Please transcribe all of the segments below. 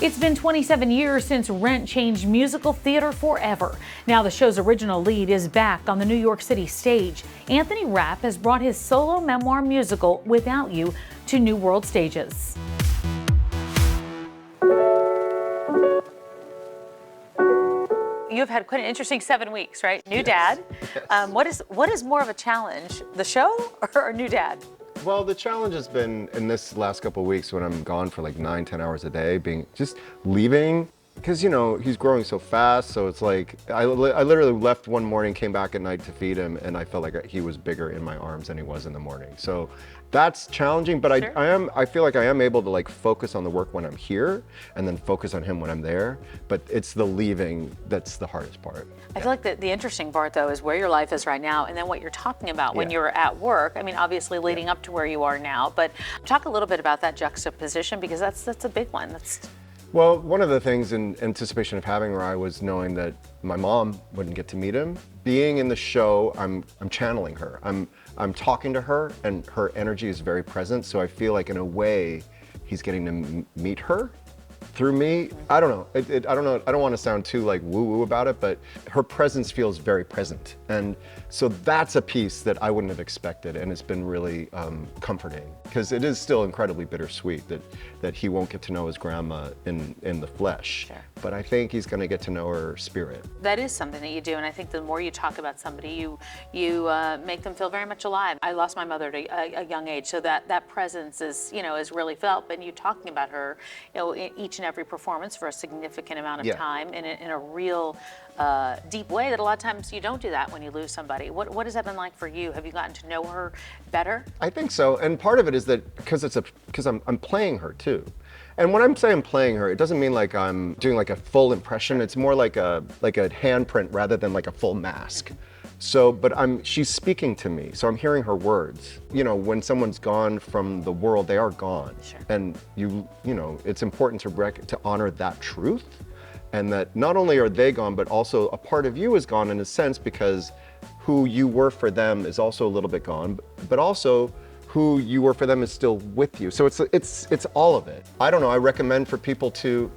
It's been 27 years since Rent changed musical theater forever. Now the show's original lead is back on the New York City stage. Anthony Rapp has brought his solo memoir musical, Without You, to new world stages. You've had quite an interesting 7 weeks, right? New dad. Yes. What is more of a challenge, the show or new dad? Well, the challenge has been in this last couple of weeks when I'm gone for like 9-10 hours a day, just leaving, because, you know, he's growing so fast. So it's like, I literally left one morning, came back at night to feed him, and I felt like he was bigger in my arms than he was in the morning. So that's challenging, but Sure. I feel like I am able to like focus on the work when I'm here and then focus on him when I'm there. But it's the leaving that's the hardest part. I feel like the interesting part, though, is where your life is right now and then what you're talking about when Yeah. you're at work. I mean, obviously leading up to where you are now, but talk a little bit about that juxtaposition, because that's a big one. Well, one of the things in anticipation of having Rye was knowing that my mom wouldn't get to meet him. Being in the show, I'm channeling her. I'm talking to her, and her energy is very present. So I feel like in a way, he's getting to meet her through me. I don't know. I don't know. I don't want to sound too like woo-woo about it, but her presence feels very present. And so that's a piece that I wouldn't have expected, and it's been really comforting, because it is still incredibly bittersweet that he won't get to know his grandma in the flesh. Sure. But I think he's going to get to know her spirit. That is something that you do, and I think the more you talk about somebody, you make them feel very much alive. I lost my mother at a young age, so that presence is really felt. But you talking about her, in each and every performance for a significant amount of Yeah. time in a real deep way that a lot of times you don't do that when you lose somebody. What has that been like for you? Have you gotten to know her better? I think so, and part of it is that because I'm playing her too. And when I'm saying playing her, it doesn't mean like I'm doing like a full impression. It's more like a handprint rather than like a full mask. So, but she's speaking to me, so I'm hearing her words. You know, when someone's gone from the world, they are gone. Sure. And you know, it's important to honor that truth, and that not only are they gone, but also a part of you is gone in a sense, because who you were for them is also a little bit gone, but also who you were for them is still with you. So it's all of it. I don't know, I recommend for people to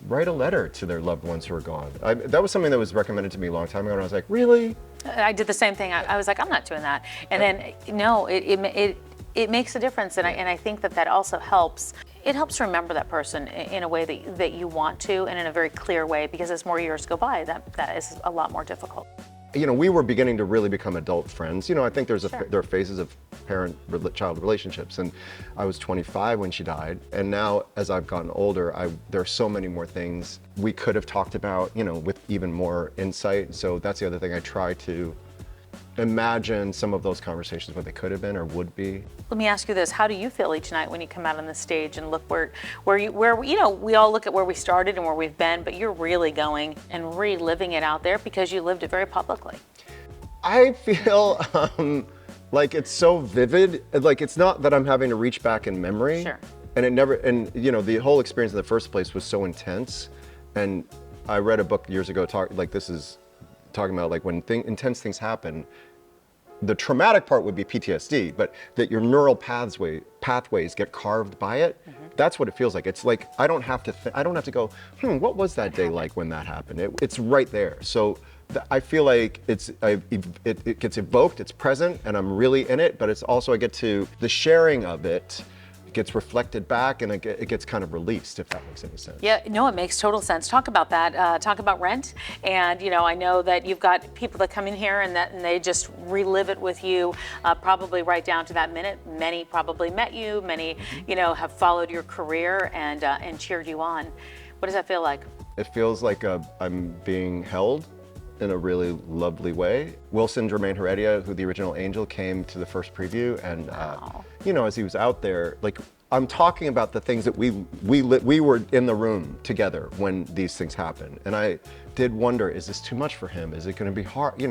write a letter to their loved ones who are gone. That was something that was recommended to me a long time ago, and I was like, really? I did the same thing. I was like, I'm not doing that. And then, no, it makes a difference, and I think that also helps. It helps to remember that person in a way that you want to, and in a very clear way, because as more years go by, that is a lot more difficult. You know, we were beginning to really become adult friends. You know, I think there Sure. are phases of parent-child relationships, and I was 25 when she died, and now as I've gotten older, there are so many more things we could have talked about, you know, with even more insight. So that's the other thing. I try to imagine some of those conversations, what they could have been or would be. Let me ask you this: how do you feel each night when you come out on the stage and look where we all look at where we started and where we've been, but you're really going and reliving it out there because you lived it very publicly? I feel like it's so vivid. Like, it's not that I'm having to reach back in memory. Sure. And you know, the whole experience in the first place was so intense. And I read a book years ago talking about like when intense things happen, the traumatic part would be PTSD, but that your neural pathways get carved by it. Mm-hmm. That's what it feels like. It's like I don't have to go, what was that day like when that happened? It's right there. So I feel like it gets evoked, it's present, and I'm really in it, but it's also I get to the sharing of it. Gets reflected back, and it gets kind of released, if that makes any sense. Yeah, no, it makes total sense. Talk about that. Talk about Rent. And I know that you've got people that come in here and they just relive it with you, probably right down to that minute. Many probably met you. Many, have followed your career and cheered you on. What does that feel like? It feels like I'm being held in a really lovely way. Wilson Jermaine Heredia, who the original Angel, came to the first preview, and as he was out there, like, I'm talking about the things that we were in the room together when these things happened, and I did wonder, is this too much for him? Is it going to be hard?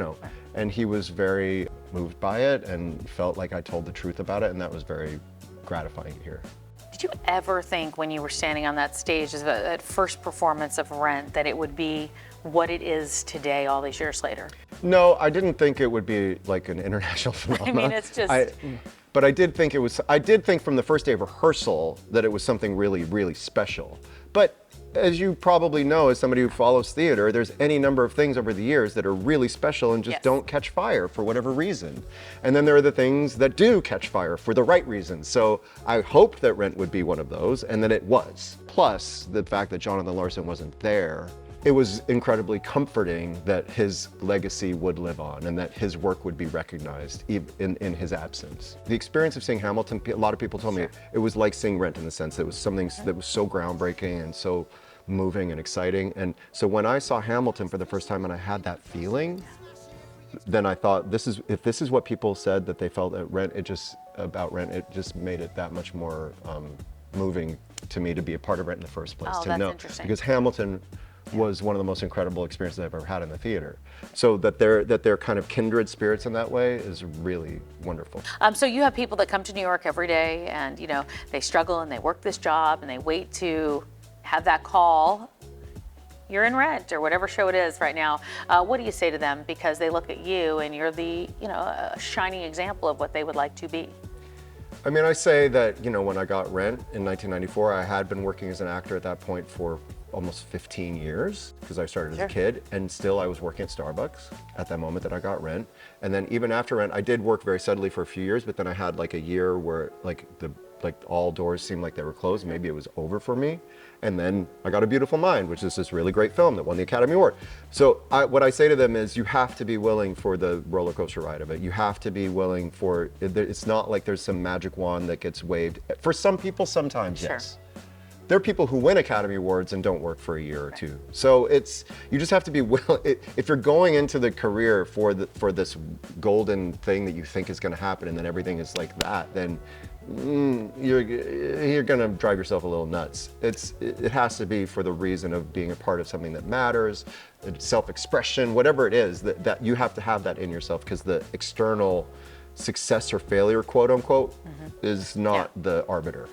And he was very moved by it and felt like I told the truth about it, and that was very gratifying to hear. Did you ever think when you were standing on that stage as that first performance of Rent that it would be what it is today, all these years later? No, I didn't think it would be like an international phenomenon. I mean, it's just... But I did think from the first day of rehearsal that it was something really, really special. But as you probably know, as somebody who follows theater, there's any number of things over the years that are really special and just Yes. don't catch fire for whatever reason. And then there are the things that do catch fire for the right reasons. So I hoped that Rent would be one of those, and that it was. Plus, the fact that Jonathan Larson wasn't there, it was incredibly comforting that his legacy would live on and that his work would be recognized in his absence. The experience of seeing Hamilton, a lot of people told me it was like seeing Rent in the sense that it was something that was so groundbreaking and so moving and exciting. And so when I saw Hamilton for the first time and I had that feeling, then I thought, if this is what people said that they felt at Rent, it just made it that much more moving to me to be a part of Rent in the first place. Oh, to that's know, interesting. because Hamilton was one of the most incredible experiences I've ever had in the theater. So that they're kind of kindred spirits in that way is really wonderful. So you have people that come to New York every day, and they struggle and they work this job and they wait to have that call. You're in Rent or whatever show it is right now. What do you say to them, because they look at you and you're the a shining example of what they would like to be? I mean, I say that when I got Rent in 1994, I had been working as an actor at that point for almost 15 years, because I started as a kid, and still I was working at Starbucks at that moment that I got Rent. And then even after Rent, I did work very steadily for a few years, but then I had like a year where all doors seemed like they were closed. Maybe it was over for me. And then I got A Beautiful Mind, which is this really great film that won the Academy Award. So what I say to them is, you have to be willing for the roller coaster ride of it. You have to be willing for, it's not like there's some magic wand that gets waved. For some people, sometimes, Sure. yes. There are people who win Academy Awards and don't work for a year or two. So you just have to be willing. If you're going into the career for this golden thing that you think is going to happen, and then everything is like that, then you're going to drive yourself a little nuts. It has to be for the reason of being a part of something that matters, self-expression, whatever it is, that you have to have that in yourself, because the external success or failure, quote unquote, is not the arbiter.